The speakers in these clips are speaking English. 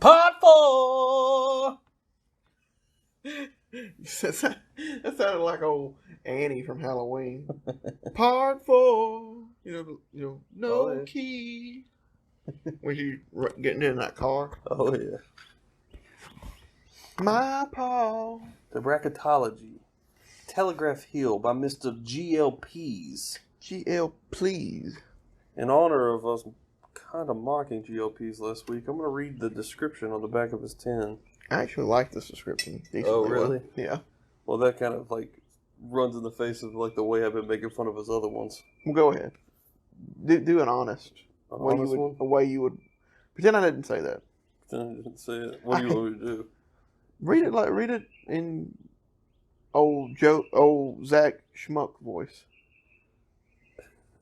Part 4! That sounded like old Annie from Halloween. Part 4. No key. When you getting in that car. Oh, yeah. My Paul. Tobracketology. Telegraph Hill by Mr. G.L. Pease. GL, please. In honor of us kind of mocking G.L. Pease last week, I'm going to read the description on the back of his tin. I actually like this description. Oh, really? Well. Yeah. Well, that kind of like runs in the face of like the way I've been making fun of his other ones. Well, go ahead. Do an honest. An way honest you would, one? A way you would. Pretend I didn't say that. Pretend I didn't say it. What do you want me to do? Read it in old Zach Schmuck voice.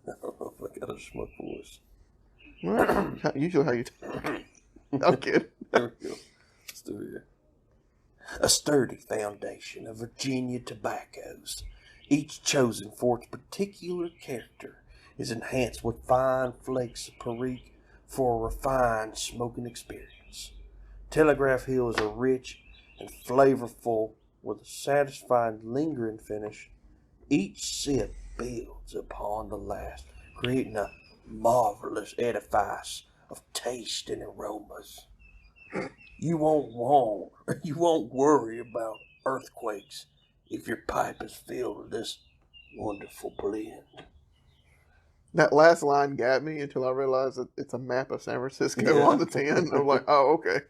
I don't know if I got a schmuck voice. Well, usually how you talk. I'm kidding. There we go. Let's do it here. A sturdy foundation of Virginia tobaccos, each chosen for its particular character, is enhanced with fine flakes of Perique for a refined smoking experience. Telegraph Hill is a rich and flavorful with a satisfying lingering finish. Each sip builds upon the last, creating a marvelous edifice of taste and aromas. You won't worry about earthquakes if your pipe is filled with this wonderful blend. That last line got me until I realized that it's a map of San Francisco on the tin. I'm like, oh, okay.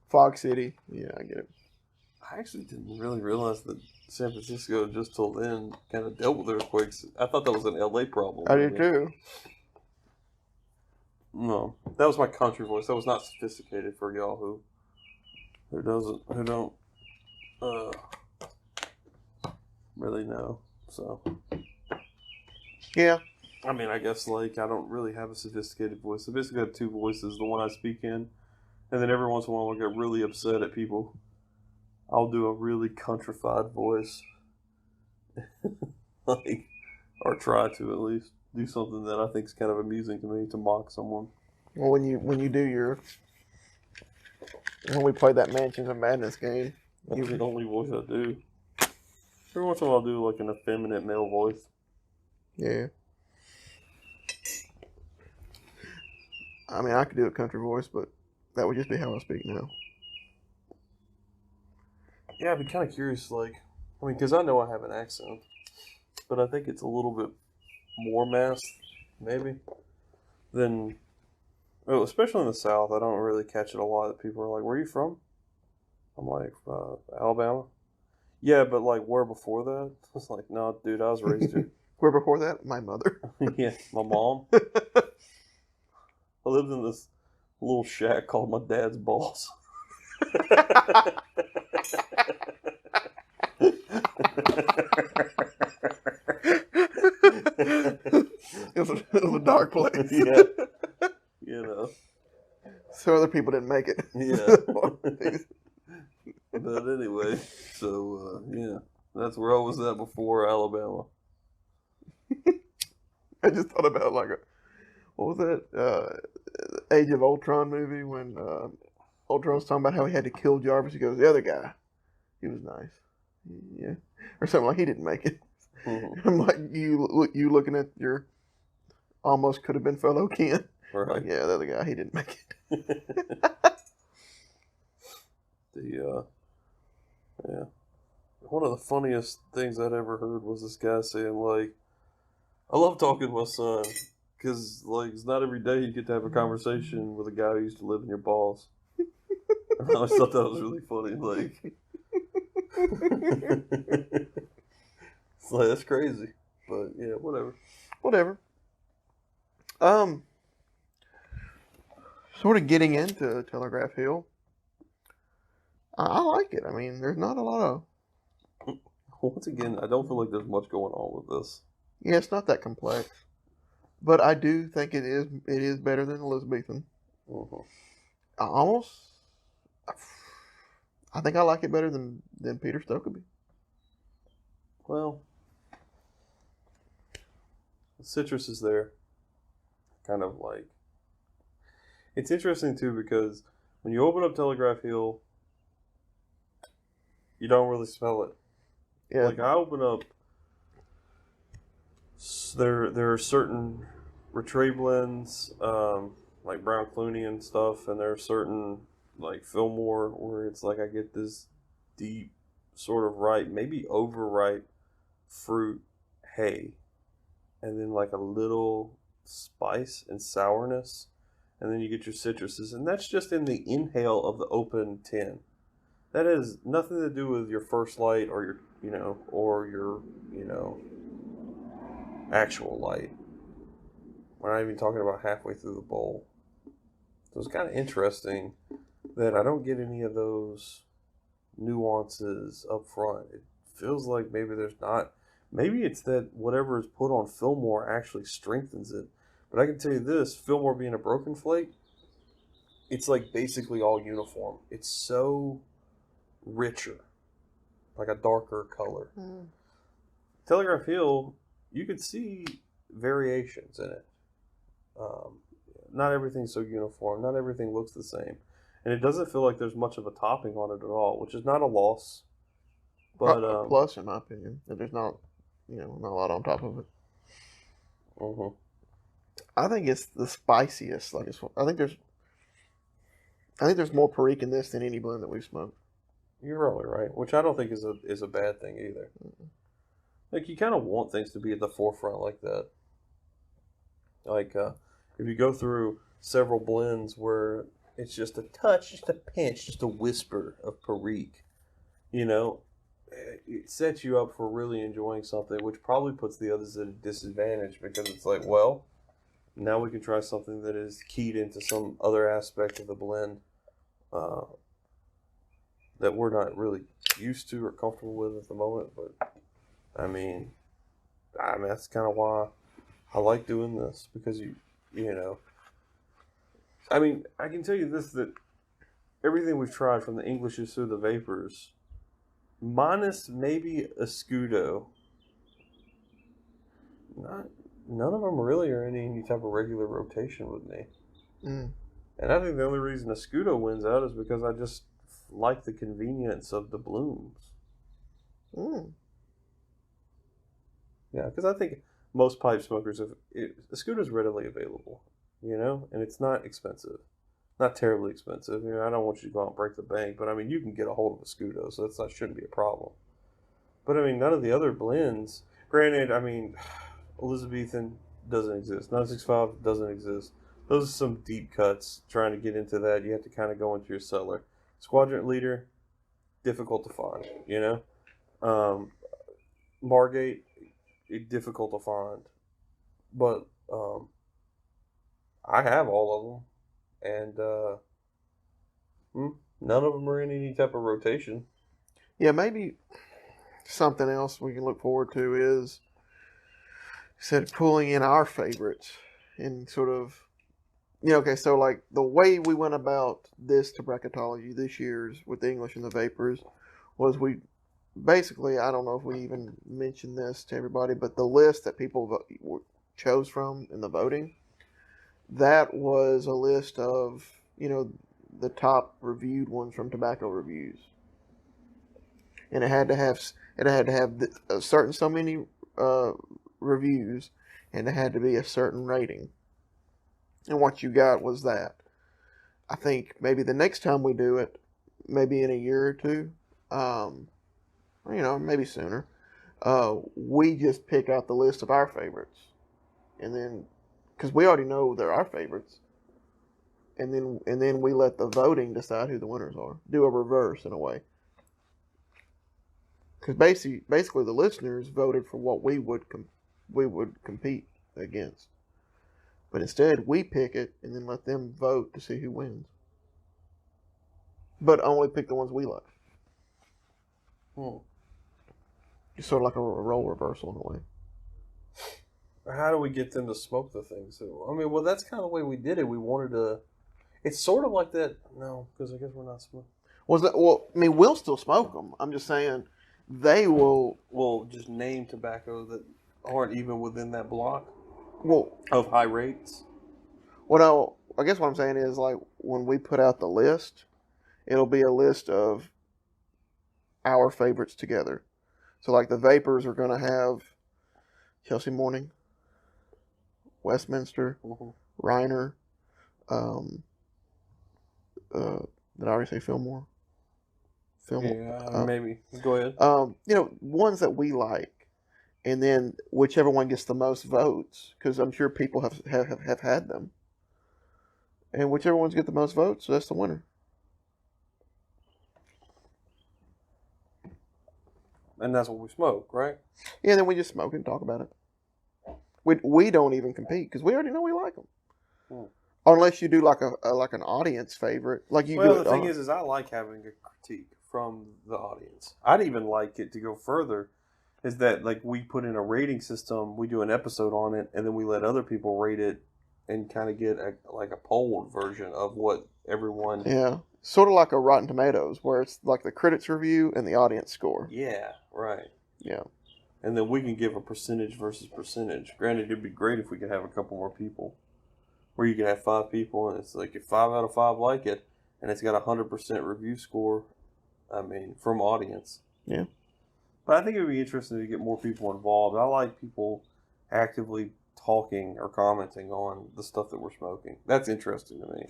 Fog City. Yeah, I get it. I actually didn't really realize that San Francisco, just till then, kind of dealt with earthquakes. I thought that was an LA problem. I did too. No, that was my country voice. That was not sophisticated for y'all who don't really know. So Yeah. I mean, I guess like I don't really have a sophisticated voice. I basically have two voices: the one I speak in, and then every once in a while I get really upset at people. I'll do a really countrified voice, like, or try to at least do something that I think is kind of amusing to me to mock someone. Well, when you do when we play that Mansions of Madness game, That's the only voice I do. Every once in a while I'll do like an effeminate male voice. Yeah. I mean, I could do a country voice, but that would just be how I speak now. Yeah, I'd be kind of curious, like, I mean, because I know I have an accent, but I think it's a little bit more masked, maybe, than, well, especially in the South. I don't really catch it a lot. People are like, where are you from? I'm like, Alabama. Yeah, but like, where before that? I was like, no, dude, I was raised here. Where before that? My mother. Yeah, my mom. I lived in this little shack called my dad's balls. It was a dark place. Yeah. You know. So other people didn't make it. Yeah. But anyway, so, yeah. That's where I was at before Alabama. I just thought about what was that? Age of Ultron movie when Ultron was talking about how he had to kill Jarvis. He goes, the other guy, he was nice. Yeah. Or something like he didn't make it. Mm-hmm. I'm like, you looking at your almost could have been fellow Ken. Right. Like, yeah, the other guy, he didn't make it. Yeah. One of the funniest things I'd ever heard was this guy saying, like, I love talking to my son, because, like, it's not every day you get to have a conversation with a guy who used to live in your balls. I always thought that was really funny, like, it's like, that's crazy, but, yeah, whatever. Sort of getting into Telegraph Hill. I like it. I mean, there's not a lot of... Once again, I don't feel like there's much going on with this. Yeah, it's not that complex. But I do think it is better than Elizabethan. Uh-huh. I think I like it better than Peter Stokeby. Well, the citrus is there. Kind of like... It's interesting, too, because When you open up Telegraph Hill, you don't really smell it. Yeah. Like I open up, there are certain Rattray blends, like Brown Clooney and stuff, and there are certain like Fillmore where it's like I get this deep, sort of ripe, maybe overripe fruit hay, and then like a little spice and sourness, and then you get your citruses, and that's just in the inhale of the open tin. That has nothing to do with your first light or your actual light. We're not even talking about halfway through the bowl. So it's kind of interesting that I don't get any of those nuances up front. It feels like maybe there's not. Maybe it's that whatever is put on Fillmore actually strengthens it. But I can tell you this, Fillmore being a broken flake, it's like basically all uniform. It's so richer, like a darker color. Mm. Telegraph Hill, you could see variations in it. Not everything's so uniform. Not everything looks the same. And it doesn't feel like there's much of a topping on it at all, which is not a loss. But a plus, in my opinion, that there's not a lot on top of it. Uh-huh. I think it's the spiciest. I think there's more Perique in this than any blend that we've smoked. You're really right, which I don't think is a bad thing either. Mm-mm. Like you kind of want things to be at the forefront like that. Like if you go through several blends where it's just a touch, just a pinch, just a whisper of Perique, it sets you up for really enjoying something, which probably puts the others at a disadvantage because it's like, well, now we can try something that is keyed into some other aspect of the blend that we're not really used to or comfortable with at the moment. But I mean that's kind of why I like doing this, because I can tell you this, that everything we've tried from the Englishes through the Vapors, minus maybe a Scudo, none of them really are in any type of regular rotation with me. Mm. And I think the only reason a Scudo wins out is because I just like the convenience of the blooms. Mm. Yeah, because I think most pipe smokers a Scudo is readily available, and it's not expensive. Not terribly expensive. I don't want you to go out and break the bank, but you can get a hold of a Scudo, so that shouldn't be a problem. But none of the other blends, granted, Elizabethan doesn't exist. 965 doesn't exist. Those are some deep cuts. Trying to get into that, you have to kind of go into your cellar. Squadron Leader, difficult to find, Margate, difficult to find. But I have all of them. And none of them are in any type of rotation. Yeah, maybe something else we can look forward to is, pulling in our favorites and sort of, so like the way we went about this Tobracketology this year's with the English and the Vapors was we basically, I don't know if we even mentioned this to everybody, but the list that people chose from in the voting, that was a list of, the top reviewed ones from Tobacco Reviews. And it had to have a certain so many reviews, and it had to be a certain rating. And what you got was that. I think maybe the next time we do it, maybe in a year or two, maybe sooner, we just pick out the list of our favorites. And then, because we already know they're our favorites, and then we let the voting decide who the winners are. Do a reverse in a way. Because basically the listeners voted for what we would compete against. But instead, we pick it and then let them vote to see who wins. But only pick the ones we like. It's sort of like a role reversal in a way. How do we get them to smoke the things? Well, that's kind of the way we did it. We wanted to. It's sort of like that. No, because I guess we're not smoking. We'll still smoke them. I'm just saying they will. Well, just name tobacco that aren't even within that block. Well, of high rates. Well, I guess what I'm saying is, like, when we put out the list, it'll be a list of our favorites together. So, like, the Vapors are going to have Chelsea Morning, Westminster, Reiner, did I already say Fillmore? Maybe. Go ahead. Ones that we like. And then whichever one gets the most votes, because I'm sure people have had them. And whichever ones get the most votes, that's the winner. And that's what we smoke, right? Yeah, then we just smoke and talk about it. We don't even compete because we already know we like them. Unless you do like an audience favorite, like you. Well, the thing is I like having a critique from the audience. I'd even like it to go further. Is that like we put in a rating system? We do an episode on it, and then we let other people rate it, and kind of get a poll version of what everyone. Yeah, sort of like a Rotten Tomatoes, where it's like the critics review and the audience score. Yeah, right. Yeah, and then we can give a percentage versus percentage. Granted, it'd be great if we could have a couple more people, where you could have 5 people, and it's like if 5 out of 5 like it, and it's got a 100% review score. I mean, from audience. Yeah. But I think it would be interesting to get more people involved. I like people actively talking or commenting on the stuff that we're smoking. That's interesting to me.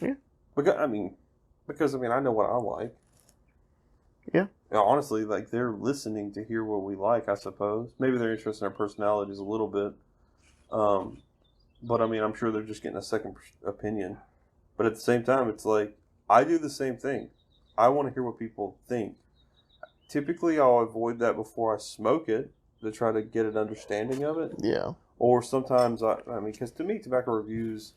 Yeah. Because I know what I like. Yeah. Honestly, like they're listening to hear what we like, I suppose. Maybe they're interested in our personalities a little bit. But I mean, I'm sure they're just getting a second opinion. But at the same time, it's like, I do the same thing. I want to hear what people think. Typically, I'll avoid that before I smoke it to try to get an understanding of it. Yeah. Or sometimes, because to me, tobacco reviews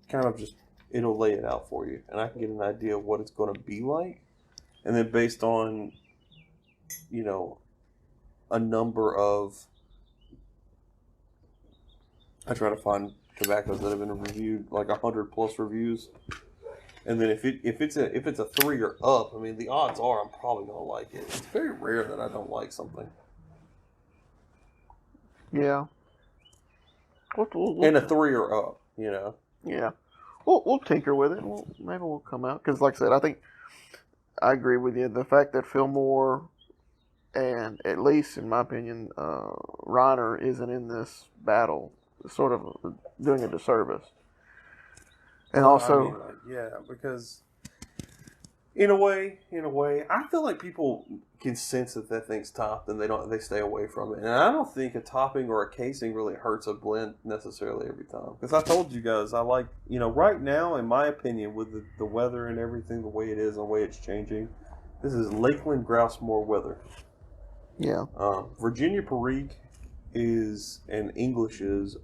kind of just, it'll lay it out for you. And I can get an idea of what it's going to be like. And then based on, a number of, I try to find tobaccos that have been reviewed, like 100+ reviews. And then if it's a 3 or up, I mean, the odds are I'm probably going to like it. It's very rare that I don't like something. Yeah. And a 3 or up, Yeah. We'll tinker with it. Maybe we'll come out. Because like I said, I agree with you. The fact that Fillmore and, at least in my opinion, Reiner isn't in this battle is sort of doing a disservice. And also, because in a way, I feel like people can sense that thing's topped, and they stay away from it. And I don't think a topping or a casing really hurts a blend necessarily every time. Because I told you guys, I like, right now, in my opinion, with the weather and everything, the way it is and the way it's changing, this is Lakeland Grousemore weather. Yeah. Virginia Perique and English is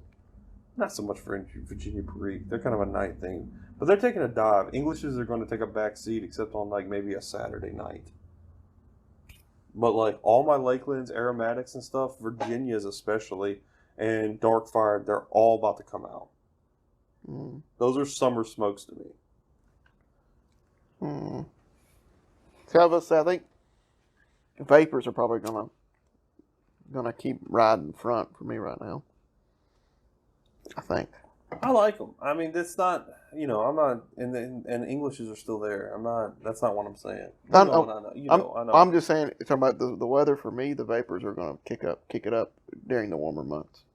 not so much for Virginia Perique. They're kind of a night thing. But they're taking a dive. Englishes are going to take a back seat except on like maybe a Saturday night. But like all my Lakelands, aromatics and stuff, Virginias especially, and Dark Fire, they're all about to come out. Mm. Those are summer smokes to me. So I think Vapors are probably gonna keep riding front for me right now. I think. I like them. I mean, it's not, I'm not, and Englishes are still there. That's not what I'm saying. I know. I'm just saying, talking about the weather for me, the Vapors are going to kick it up during the warmer months.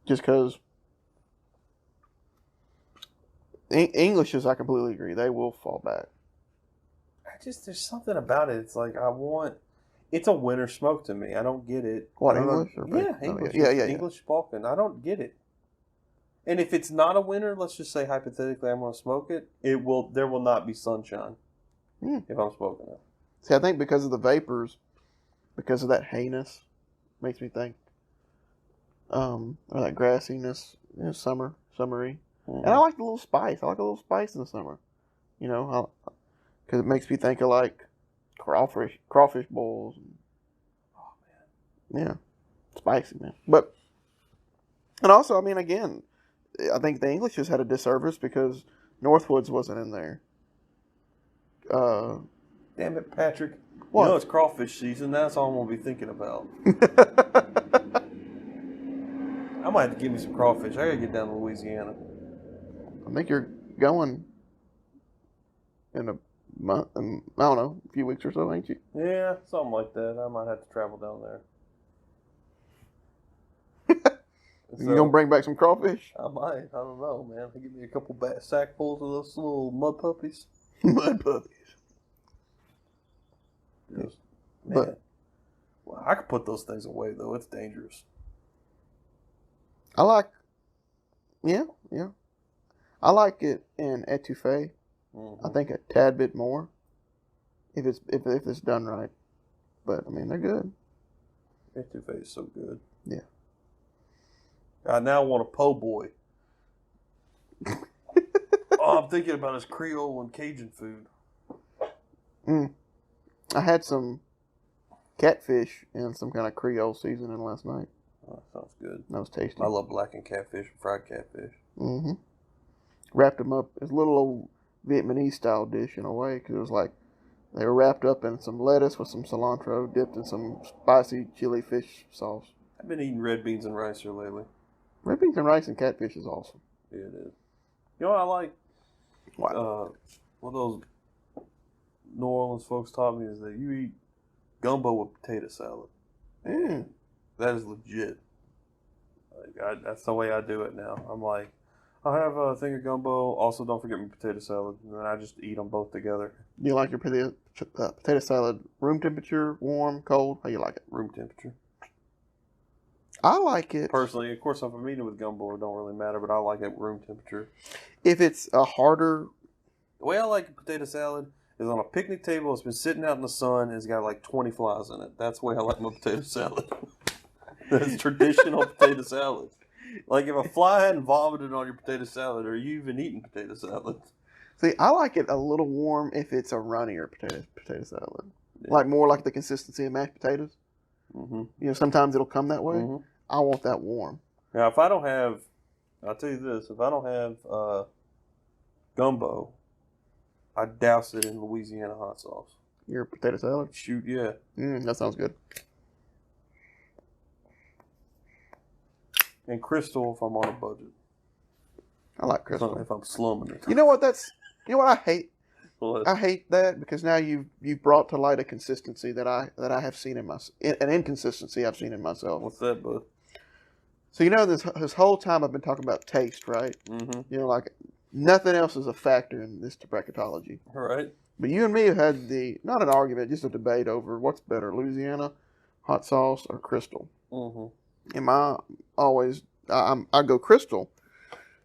Just because Englishes, I completely agree. They will fall back. There's something about it. It's like, it's a winter smoke to me. I don't get it. What, English? English. Yeah. English Balkan. I don't get it. And if it's not a winter, let's just say hypothetically I'm going to smoke it, there will not be sunshine if I'm smoking it. See, I think because of the Vapors, because of that hayness, makes me think, or that grassiness, summery. And I like the little spice. I like a little spice in the summer, because it makes me think of like crawfish bowls. Oh man, yeah, spicy, man. But and also, I mean, again, I think the English has had a disservice because Northwoods wasn't in there. Damn it, Patrick! What? It's crawfish season. That's all I'm gonna be thinking about. I might have to give me some crawfish. I gotta get down to Louisiana. I think you're going in a month, I don't know, a few weeks or so, ain't you? Yeah, something like that. I might have to travel down there. You gonna bring back some crawfish? I might. I don't know, man. Give me a couple sackfuls of those little mud puppies. Mud puppies. Just, man. Well, I could put those things away, though. It's dangerous. I like, yeah. I like it in etouffee. Mm-hmm. I think a tad bit more, if it's done right. But I mean, they're good. Etouffee is so good. Yeah. I now want a po' boy. Oh, I'm thinking about his Creole and Cajun food. I had some catfish and some kind of Creole seasoning last night. Oh, that sounds good. That was tasty. I love blackened catfish and fried catfish. Mm-hmm. Wrapped them up. It's a little old Vietnamese style dish in a way, because it was like they were wrapped up in some lettuce with some cilantro, dipped in some spicy chili fish sauce. I've been eating red beans and rice here lately. Red beans and rice and catfish is awesome. Yeah, it is. You know what I like? Wow. What those New Orleans folks taught me is that you eat gumbo with potato salad. And that is legit. Like that's the way I do it now. I'm like, I'll have a thing of gumbo. Also, don't forget my potato salad. And then I just eat them both together. Do you like your potato salad room temperature, warm, cold? How you like it? Room temperature. I like it. Personally, of course, if I'm eating with gumbo, it don't really matter, but I like it room temperature. If it's a harder... The way I like a potato salad is on a picnic table. It's been sitting out in the sun. And it's got like 20 flies in it. That's the way I like my potato salad. That's traditional potato salad. Like if a fly hadn't vomited on your potato salad, are you even eating potato salad? See, I like it a little warm if it's a runnier potato salad. Yeah. Like more like the consistency of mashed potatoes. Mm-hmm. You know, sometimes it'll come that way. Mm-hmm. I want that warm. Now, if I don't have, I'll tell you this, if I don't have gumbo, I douse it in Louisiana hot sauce. Your potato salad? Shoot, yeah. That sounds good. And Crystal if I'm on a budget. I like Crystal. If I'm slumming it. You know what I hate? What? I hate that because now you've brought to light a consistency that I have seen in myself, an inconsistency I've seen in myself. What's that, bud? So you know this whole time I've been talking about taste, right? Mm-hmm. You know, like nothing else is a factor in this Tobracketology. All right. But you and me have had not an argument, just a debate over what's better, Louisiana hot sauce or Crystal. Mm-hmm. And I go Crystal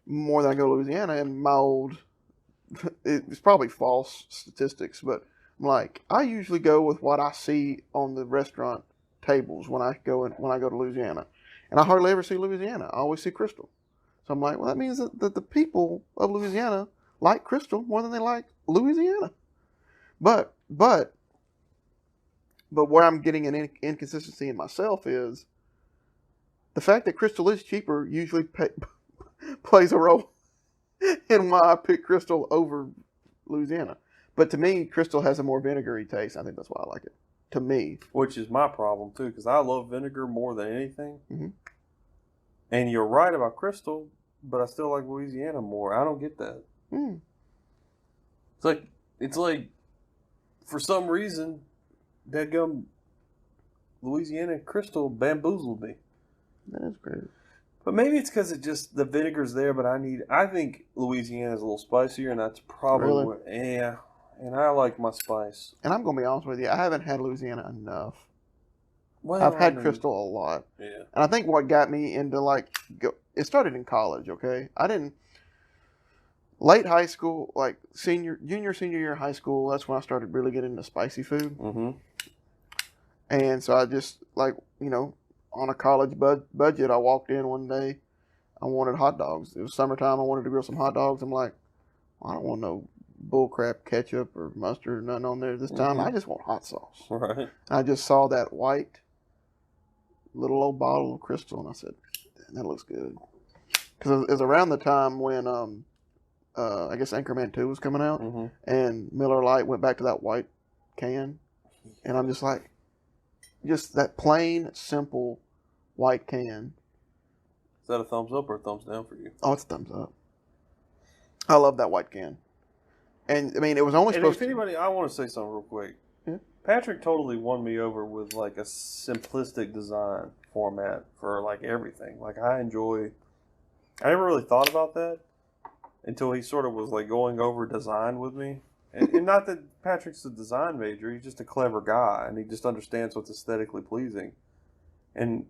more than I go Louisiana. And my old, it's probably false statistics, but like I usually go with what I see on the restaurant tables when I go to Louisiana, and I hardly ever see Louisiana. I always see Crystal. So I'm like, well, that means that the people of Louisiana like Crystal more than they like Louisiana. But where I'm getting an inconsistency in myself is the fact that Crystal is cheaper usually plays a role in why I pick Crystal over Louisiana. But to me, Crystal has a more vinegary taste. I think that's why I like it. To me. Which is my problem, too, because I love vinegar more than anything. Mm-hmm. And you're right about Crystal, but I still like Louisiana more. I don't get that. Mm. It's like, for some reason, dadgum Louisiana Crystal bamboozled me. That is great. But maybe it's because the vinegar's there, but I think Louisiana's a little spicier, and that's probably, yeah. And I like my spice. And I'm going to be honest with you, I haven't had Louisiana enough. Well, I've had Crystal a lot. Yeah. And I think what got me into it started in college, okay? Late high school, like senior year of high school, that's when I started really getting into spicy food. Mm-hmm. And so I just, on a college budget, I walked in one day, I wanted hot dogs. It was summertime, I wanted to grill some hot dogs. I'm like, I don't want no bullcrap ketchup or mustard or nothing on there this time. I just want hot sauce. Right. I just saw that white little old bottle of Crystal, and I said, that looks good. Because it was around the time when, I guess Anchorman 2 was coming out, mm-hmm. and Miller Lite went back to that white can, and I'm just like, just that plain, simple white can Is that a thumbs up or a thumbs down for you? Oh, it's a thumbs up. I love that white can. And, I mean, it was only supposed to... anybody, I want to say something real quick. Yeah. Patrick totally won me over with, like, a simplistic design format for, like, everything. Like, I never really thought about that until he sort of was, like, going over design with me. And not that Patrick's a design major. He's just a clever guy, and he just understands what's aesthetically pleasing. And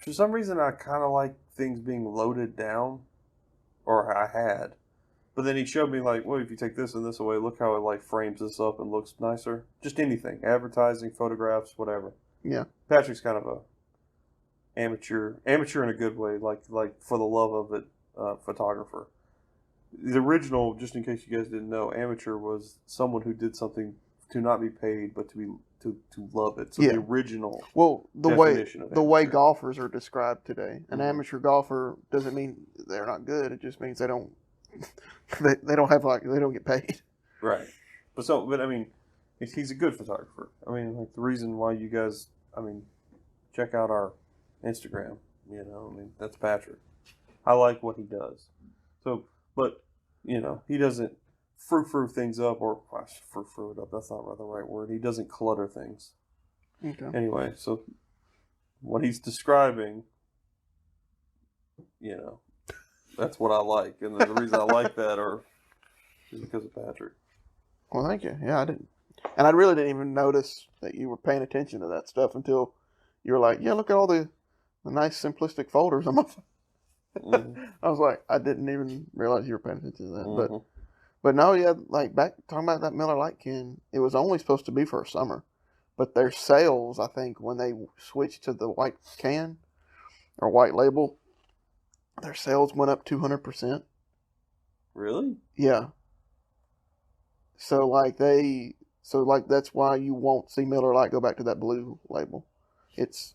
for some reason, I kind of like things being loaded down, or I had. But then he showed me, like, well, if you take this and this away, look how it, like, frames this up and looks nicer. Just anything. Advertising, photographs, whatever. Yeah. Patrick's kind of a amateur in a good way, like for the love of it, photographer. The original, just in case you guys didn't know, amateur was someone who did something to not be paid, but to love it. So the original definition of the way golfers are described today. An amateur golfer doesn't mean they're not good. It just means they don't they don't get paid. Right. But I mean, he's a good photographer. I mean, like the reason why you guys, I mean, check out our Instagram. You know, I mean, that's Patrick. I like what he does. So, but you know, he doesn't frou things up, or frou it up. That's not the right word. He doesn't clutter things. Okay. Anyway, so what he's describing, you know, that's what I like, and the reason I like that is because of Patrick. Well, thank you. Yeah, I didn't, and I really didn't even notice that you were paying attention to that stuff until you were like, "Yeah, look at all the nice simplistic folders on my phone." Mm-hmm. I was like, I didn't even realize you were paying attention to that. Mm-hmm. But no, yeah, like back talking about that Miller Lite can, it was only supposed to be for a summer, but their sales, I think, when they switched to the white can or white label, their sales went up 200%. Really? Yeah. So that's why you won't see Miller Lite go back to that blue label. It's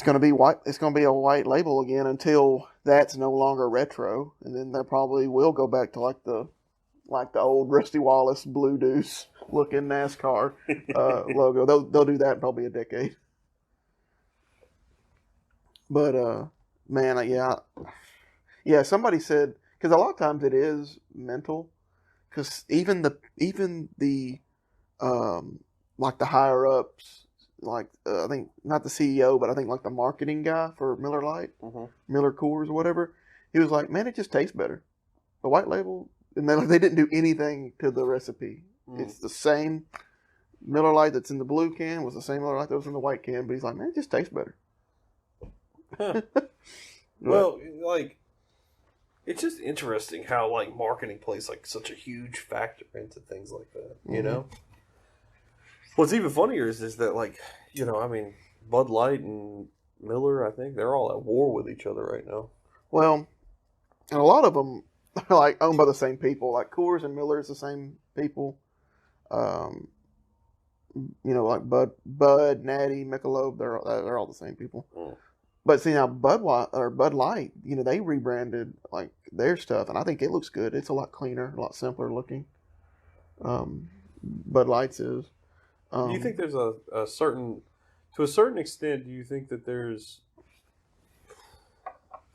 going to be white. It's going to be a white label again until that's no longer retro, and then they probably will go back to like the old Rusty Wallace Blue Deuce looking NASCAR logo. They'll do that in probably a decade. But man, yeah. Somebody said, because a lot of times it is mental, because even the like the higher ups. Like I think not the CEO, but I think like the marketing guy for Miller Lite, Miller Coors or whatever. He was like, "Man, it just tastes better. The white label, and they didn't do anything to the recipe. It's the same Miller Lite that's in the blue can was the same Miller Lite that was in the white can, but he's like, man, it just tastes better." Huh. Well, like it's just interesting how like marketing plays like such a huge factor into things like that. You know. What's even funnier is that, like, you know, I mean, Bud Light and Miller, I think, they're all at war with each other right now. Well, and a lot of them are, like, owned by the same people. Like, Coors and Miller is the same people. You know, like Bud, Natty, Michelob, they're all the same people. But see, now Bud Light, you know, they rebranded, like, their stuff, and I think it looks good. It's a lot cleaner, a lot simpler looking. Bud Light's is. Do you think there's to a certain extent, do you think that there's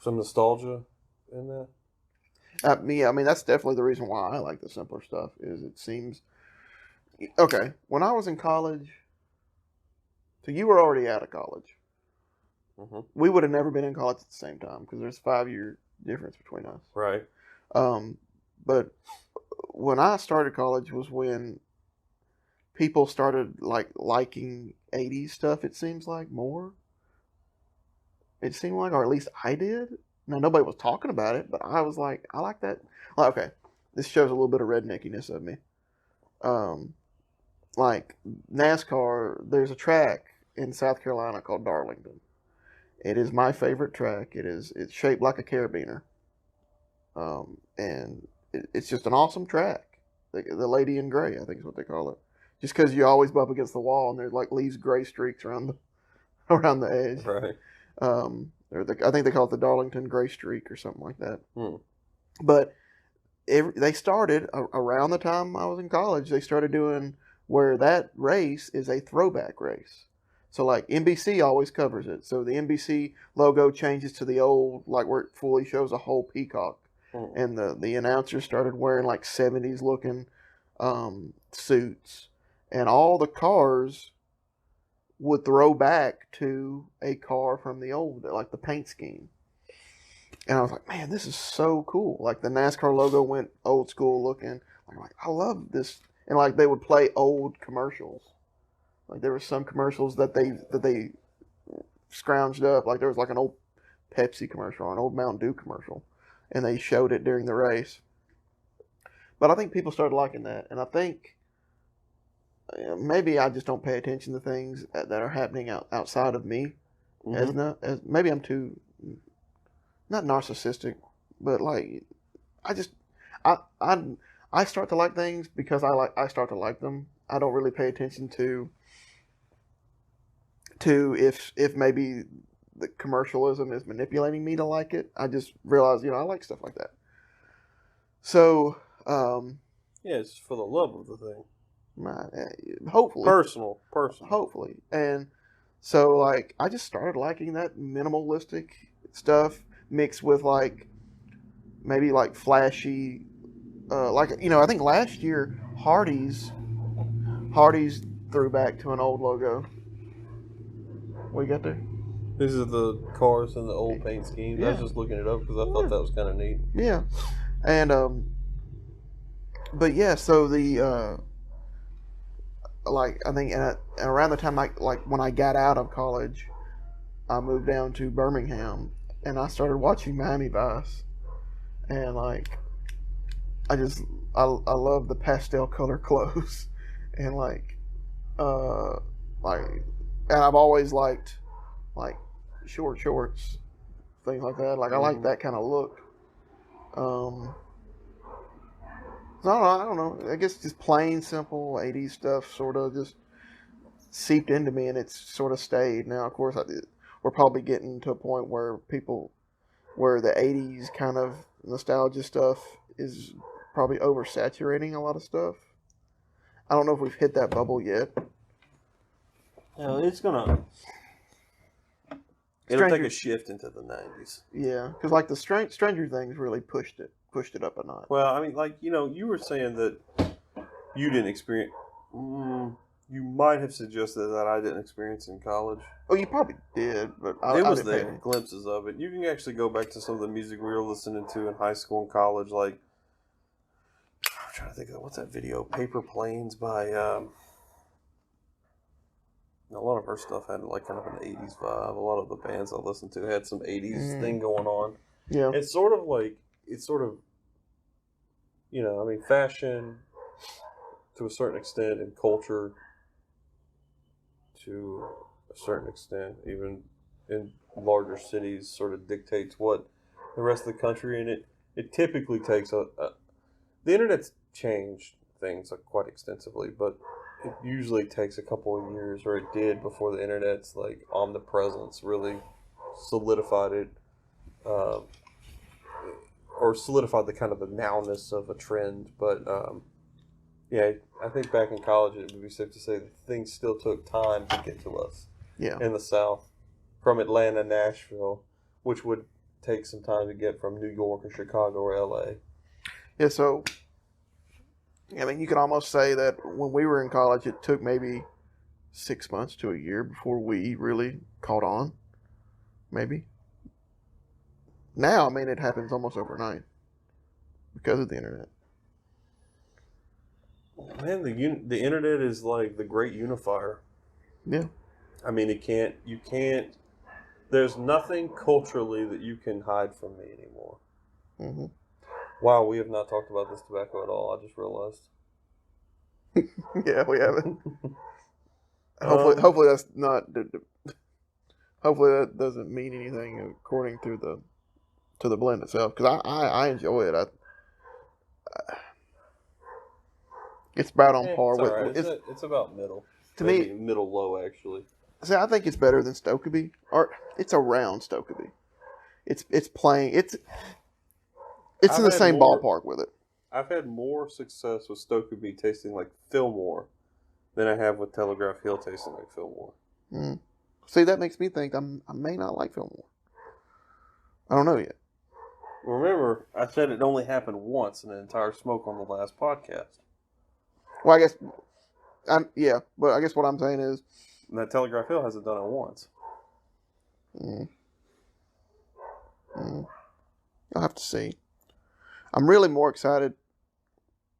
some nostalgia in that? Yeah, I mean, that's definitely the reason why I like the simpler stuff, is it seems... Okay, when I was in college, so you were already out of college. Mm-hmm. We would have never been in college at the same time, because there's a 5-year difference between us. Right. But when I started college was when people started liking 80s stuff, it seems like, more. It seemed like, or at least I did. Now, nobody was talking about it, but I was like, I like that. Okay, this shows a little bit of redneckiness of me. Like NASCAR, there's a track in South Carolina called Darlington. It is my favorite track. It's shaped like a carabiner. And it's just an awesome track. The Lady in Gray, I think is what they call it. Just because you always bump against the wall and there's like leaves gray streaks around the edge. Right. I think they call it the Darlington Gray Streak or something like that. But they started around the time I was in college. They started doing where that race is a throwback race. So like NBC always covers it. So the NBC logo changes to the old, like where it fully shows a whole peacock. And the announcers started wearing like 70s looking suits. And all the cars would throw back to a car from the old, like the paint scheme. And I was like, man, this is so cool. Like the NASCAR logo went old school looking. I'm like, I love this. And like they would play old commercials. Like there were some commercials that they scrounged up. Like there was like an old Pepsi commercial or an old Mountain Dew commercial, and they showed it during the race. But I think people started liking that, and I think maybe I just don't pay attention to things that are happening outside of me. As maybe I'm too not narcissistic, but like I start to like things because I start to like them. I don't really pay attention to if maybe the commercialism is manipulating me to like it. I just realize, I like stuff like that. So, yeah, it's for the love of the thing. Hopefully. Personal. Hopefully. And so, like, I just started liking that minimalistic stuff mixed with, like, maybe, like, flashy, I think last year, Hardee's threw back to an old logo. What you got there? These are the cars in the old paint schemes. Yeah. I was just looking it up because I thought that was kind of neat. Yeah. And, but yeah, so the, I think around the time, when I got out of college, I moved down to Birmingham and I started watching Miami Vice. And, I love the pastel color clothes. And, and I've always liked, short shorts, things like that. I like that kind of look. I don't know. I guess just plain, simple 80s stuff sort of just seeped into me, and it's sort of stayed. Now, of course, we're probably getting to a point where the 80s kind of nostalgia stuff is probably oversaturating a lot of stuff. I don't know if we've hit that bubble yet. It's gonna. It'll take a shift into the 90s. Yeah, because the Stranger Things really pushed it up a notch. Well, I mean, you were saying that you didn't experience. You might have suggested that I didn't experience in college. Oh, you probably did, but it was there. Glimpses of it. You can actually go back to some of the music we were listening to in high school and college. I'm trying to think of what's that video? Paper Planes by. A lot of her stuff had kind of an 80s vibe. A lot of the bands I listened to had some 80s thing going on. Yeah. It's sort of, fashion to a certain extent and culture to a certain extent, even in larger cities, sort of dictates what the rest of the country, and it typically takes the internet's changed things quite extensively, but it usually takes a couple of years, or it did before the internet's omnipresence really solidified it, or solidified the kind of the nowness of a trend. But yeah, I think back in college it would be safe to say that things still took time to get to us. Yeah. In the South, from Atlanta, Nashville, which would take some time to get from New York or Chicago or LA. Yeah, so I mean, you could almost say that when we were in college, it took maybe 6 months to a year before we really caught on. Maybe. Now, I mean, it happens almost overnight because of the internet. Man, the internet is like the great unifier. Yeah. I mean, you can't, there's nothing culturally that you can hide from me anymore. Mm-hmm. Wow, we have not talked about this tobacco at all. I just realized. Yeah, we haven't. Hopefully that's not. Hopefully that doesn't mean anything according to the blend itself, because I enjoy it. It's about on par with. Right. It's about middle. To me, middle low actually. See, I think it's better than Stokeby, or it's around Stokeby. It's playing. It's in the same ballpark with it. I've had more success with Stokeby tasting like Fillmore than I have with Telegraph Hill tasting like Fillmore. Mm. See, that makes me think I may not like Fillmore. I don't know yet. Remember, I said it only happened once in an entire smoke on the last podcast. Well, I guess, but I guess what I'm saying is... And that Telegraph Hill hasn't done it once. I'll have to see. I'm really more excited.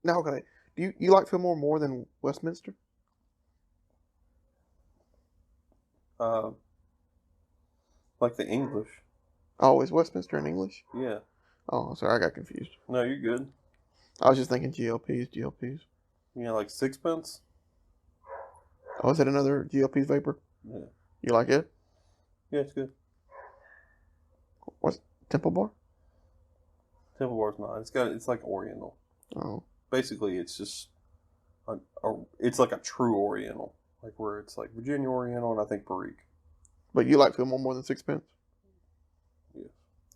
Now, okay, do you like Fillmore more than Westminster? Like the English. Oh, is Westminster in English? Yeah. Oh, sorry, I got confused. No, you're good. I was just thinking GLPs. Like Sixpence? Oh, is that another GLP vapor? Yeah. You like it? Yeah, it's good. What's Temple Bar? Temple Bar's not. It's like Oriental. Oh. Basically, it's just it's like a true Oriental, like where it's like Virginia Oriental and I think Perique. But you like Fillmore more than Sixpence? Yeah.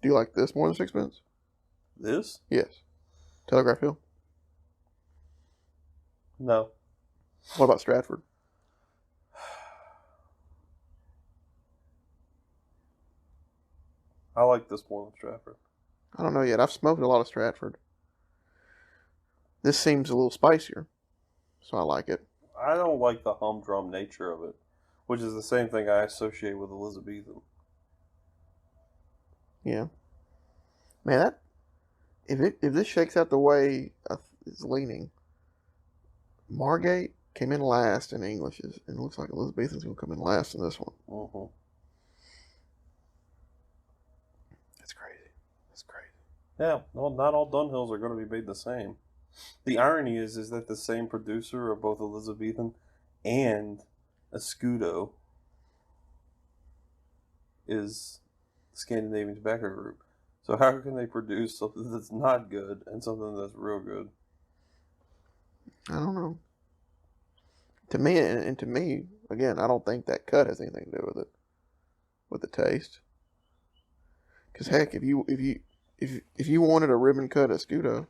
Do you like this more than Sixpence? This? Yes. Telegraph Hill? No. What about Stratford? I like this more than Stratford. I don't know yet. I've smoked a lot of Stratford. This seems a little spicier, so I like it. I don't like the humdrum nature of it, which is the same thing I associate with Elizabethan. Yeah. Man, if this shakes out the way it's leaning, Margate came in last in Englishes, and it looks like Elizabethan's going to come in last in this one. Mm-hmm. That's crazy. That's crazy. Yeah, well, not all Dunhills are going to be made the same. The irony is that the same producer of both Elizabethan and Escudo is the Scandinavian Tobacco Group. So how can they produce something that's not good and something that's real good? I don't know. To me, and to me, again, I don't think that cut has anything to do with it, with the taste. Because heck, if you wanted a ribbon cut Escudo,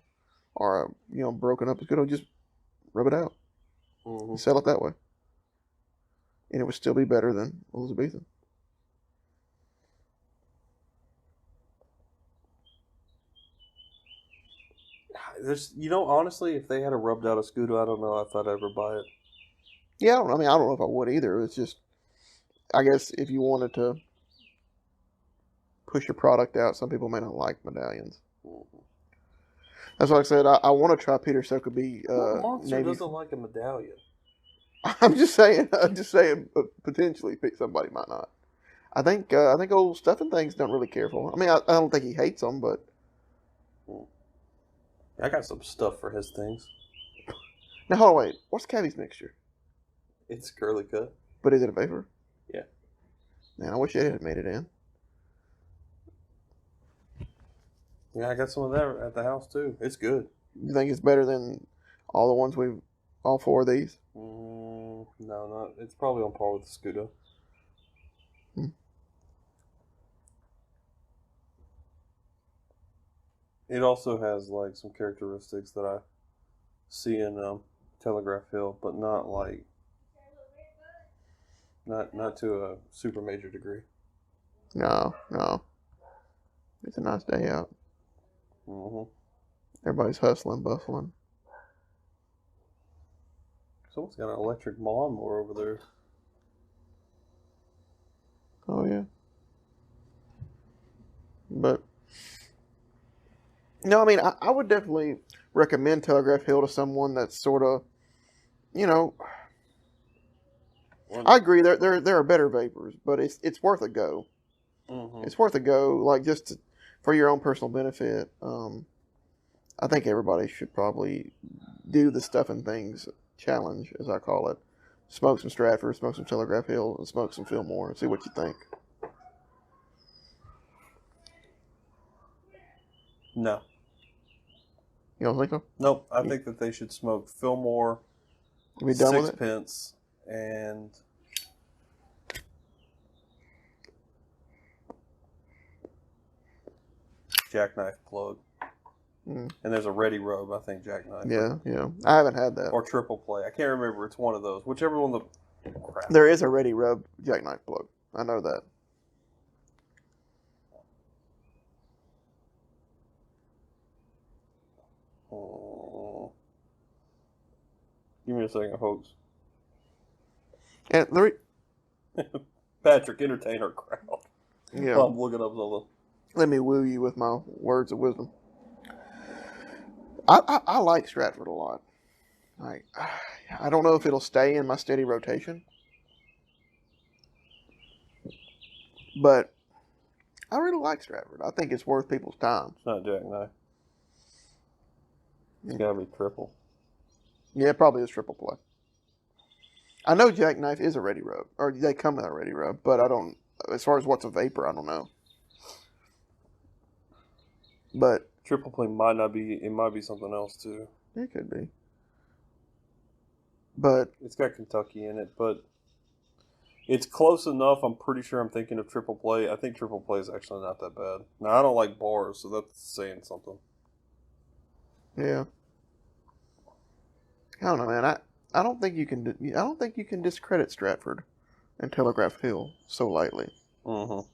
or a broken up Escudo, just rub it out, and sell it that way, and it would still be better than Elizabethan. Honestly, if they had a rubbed out Escudo, I don't know if I'd ever buy it. Yeah, I don't know if I would either. It's just, I guess if you wanted to push your product out, some people may not like medallions. Mm-hmm. That's why I said I want to try Peter Sotheby. Monster doesn't like a medallion. I'm just saying, potentially somebody might not. I think old Stuffing Things don't really care for them. I mean, I don't think he hates them, but I got some stuff for his things. Now hold on, wait. What's Cavi's mixture? It's curly cut. But is it a vapor? Yeah. Man, I wish it had made it in. Yeah, I got some of that at the house too. It's good. You think it's better than all the ones all four of these? No, not. It's probably on par with the Scudo. It also has like some characteristics that I see in Telegraph Hill, but not like not to a super major degree. No. It's a nice day out. Mm-hmm. Everybody's hustling, bustling. Someone's got an electric lawnmower over there. Oh yeah. But no, I mean, I would definitely recommend Telegraph Hill to someone that's sort of, I agree. There are better vapors, but it's worth a go. Mm-hmm. It's worth a go, like just for your own personal benefit. I think everybody should probably do the Stuffing Things challenge, as I call it. Smoke some Stratford, smoke some Telegraph Hill, and smoke some Fillmore, and see what you think. No. You don't think so? Nope. I think that they should smoke Fillmore, You be done with it? Sixpence, and Jackknife Plug. Mm. And there's a Ready Rub, I think, Jackknife. Yeah. I haven't had that. Or Triple Play. I can't remember. It's one of those. Whichever one Crap. There is a ready rub jackknife plug. I know that. Give me a second, folks. And Patrick, entertain our crowd. yeah. While I'm looking up something. Let me woo you with my words of wisdom. I like Stratford a lot. I don't know if it'll stay in my steady rotation, but I really like Stratford. I think it's worth people's time. It's not jackknife. It's got to be triple. Yeah, it probably is triple play. I know jackknife is a ready rub, or they come in a ready rub, but I don't. As far as what's a vapor, I don't know. But Triple play might not be. It might be something else too. it could be. But It's got Kentucky in it, but it's close enough. I'm pretty sure I'm thinking of triple play. I think triple play is actually not that bad. Now I don't like bars, so that's saying something. yeah, I don't know, man. I don't think you can. I don't think you can discredit Stratford and Telegraph Hill so lightly. Mm-hmm.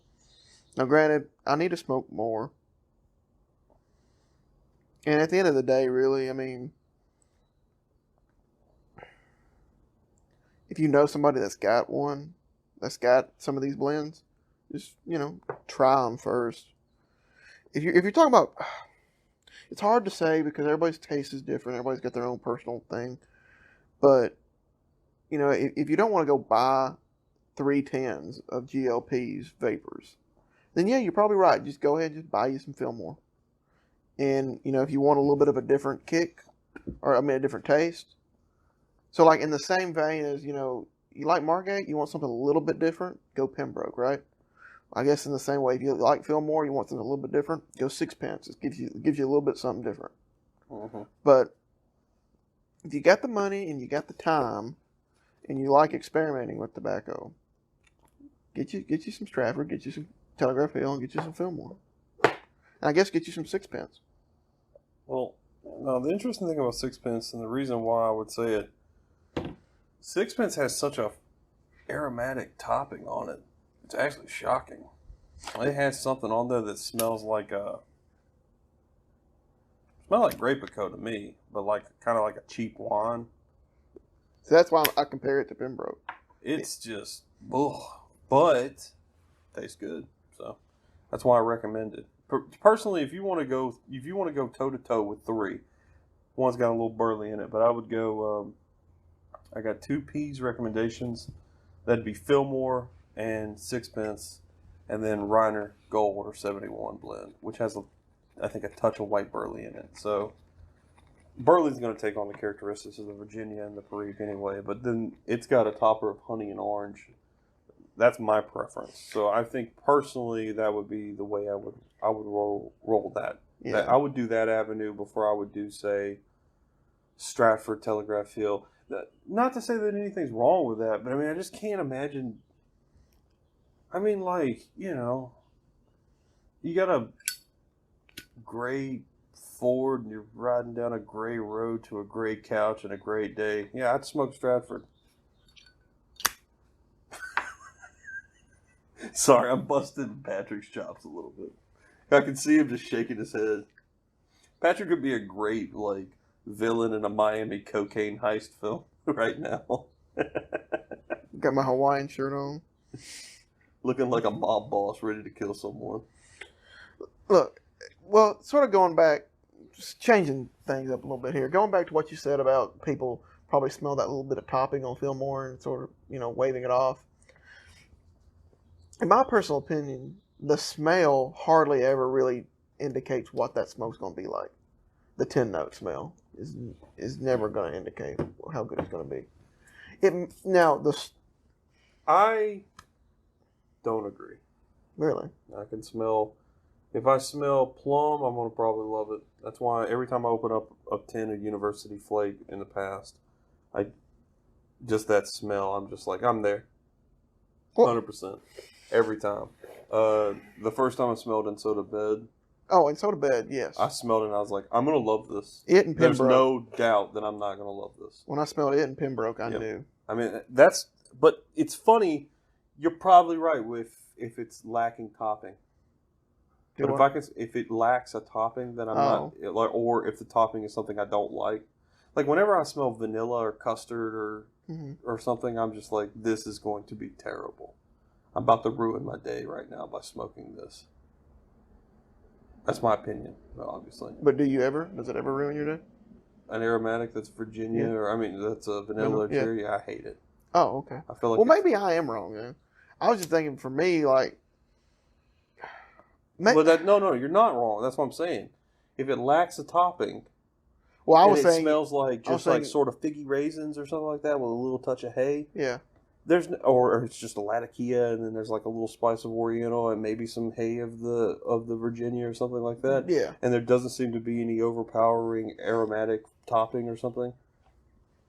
Now, granted, I need to smoke more. And at the end of the day, really, I mean, if you know somebody that's got one, that's got some of these blends, just, try them first. If you're talking about, it's hard to say because everybody's taste is different. Everybody's got their own personal thing. But, if you don't want to go buy 3 tins of GLP's vapors, then yeah, you're probably right. Just go ahead and just buy you some Fillmore. And, if you want a little bit of a different kick, a different taste. So, like, in the same vein as, you like Margate, you want something a little bit different, go Pembroke, right? I guess in the same way, if you like Fillmore, you want something a little bit different, go Sixpence. It gives you a little bit something different. Mm-hmm. But if you got the money and you got the time and you like experimenting with tobacco, get you some Stratford, get you some Telegraph Hill, and get you some Fillmore. And I guess get you some Sixpence. Well, now the interesting thing about Sixpence, and the reason why I would say it, Sixpence has such a aromatic topping on it. It's actually shocking. It has something on there that smells like Grapico to me, but kind of like a cheap wine. So that's why I compare it to Pembroke. It's just, but tastes good. So that's why I recommend it. Personally, if you want to go toe to toe with 3, one's got a little burley in it, but I would go. I got 2 Pease recommendations. That'd be Fillmore and Sixpence, and then Reiner Gold 71 blend, which has I think a touch of white burley in it. So burley's going to take on the characteristics of the Virginia and the Perique anyway, but then it's got a topper of honey and orange. That's my preference. So I think personally that would be the way I would roll that. Yeah. I would do that avenue before I would do, say, Stratford, Telegraph Hill. Not to say that anything's wrong with that, but I mean, I just can't imagine. I mean, you got a gray Ford and you're riding down a gray road to a gray couch and a great day. Yeah, I'd smoke Stratford. Sorry, I'm busting Patrick's chops a little bit. I can see him just shaking his head. Patrick could be a great, villain in a Miami cocaine heist film right now. Got my Hawaiian shirt on. Looking like a mob boss ready to kill someone. Look, well, sort of going back, just changing things up a little bit here. Going back to what you said about people probably smell that little bit of topping on Fillmore and sort of, waving it off. In my personal opinion, the smell hardly ever really indicates what that smoke's going to be like. The 10-note smell is never going to indicate how good it's going to be. I don't agree. Really? I can smell. If I smell plum, I'm going to probably love it. That's why every time I open up a tin of University Flake in the past, just that smell, I'm just like, I'm there. 100%. Every time. The first time I smelled In Soda Bed. Oh, In Soda Bed, yes. I smelled it and I was like, I'm going to love this. It and Pembroke. There's no doubt that I'm not going to love this. When I smelled it in Pembroke, I knew. I mean, that's But it's funny. You're probably right with if it's lacking topping. But if it lacks a topping, then I'm not. Or if the topping is something I don't like. Like whenever I smell vanilla or custard or something, I'm just like, this is going to be terrible. I'm about to ruin my day right now by smoking this. That's my opinion, obviously. But does it ever ruin your day? An aromatic that's Virginia, that's a vanilla cherry, I hate it. Oh, okay. I feel like well, maybe I am wrong, man. I was just thinking for me, like... Well, no, you're not wrong. That's what I'm saying. If it lacks a topping... Well, I was saying... it smells like like sort of figgy raisins or something like that with a little touch of hay. Yeah. Or it's just a latakia, and then there's like a little spice of Oriental and maybe some hay of the Virginia or something like that. Yeah. And there doesn't seem to be any overpowering aromatic topping or something.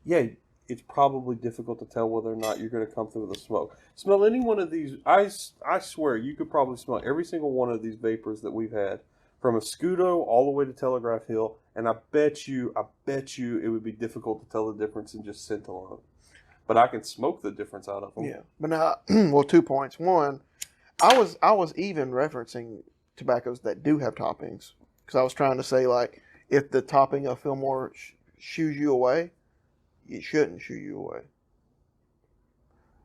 Yeah, it's probably difficult to tell whether or not you're going to come through with a smoke. Smell any one of these. I swear you could probably smell every single one of these vapors that we've had, from a Scudo all the way to Telegraph Hill, and I bet you it would be difficult to tell the difference in just scent alone. But I can smoke the difference out of them. Yeah, but now, well, 2 points. One, I was even referencing tobaccos that do have toppings, because I was trying to say, like, if the topping of Fillmore shoos you away, it shouldn't shoo you away.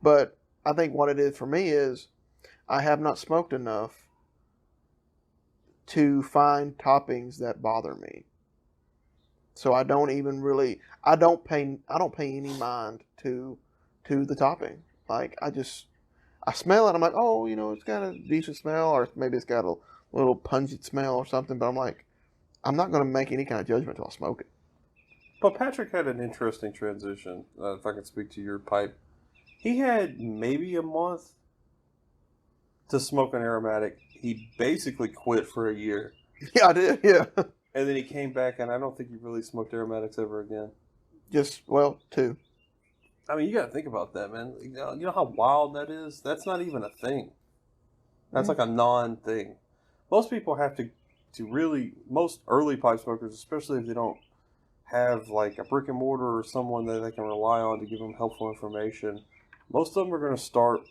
But I think what it is for me is I have not smoked enough to find toppings that bother me. So I don't even really, I don't pay any mind to the topping. Like I smell it. I'm like, oh, it's got a decent smell, or maybe it's got a little pungent smell or something. But I'm like, I'm not going to make any kind of judgment until I smoke it. But Patrick had an interesting transition. If I can speak to your pipe, he had maybe a month to smoke an aromatic. He basically quit for a year. Yeah, I did. Yeah. And then he came back, and I don't think he really smoked aromatics ever again. 2. I mean, you got to think about that, man. You know how wild that is? That's not even a thing. That's like a non-thing. Most people have to really, most early pipe smokers, especially if they don't have like a brick and mortar or someone that they can rely on to give them helpful information, most of them are going to start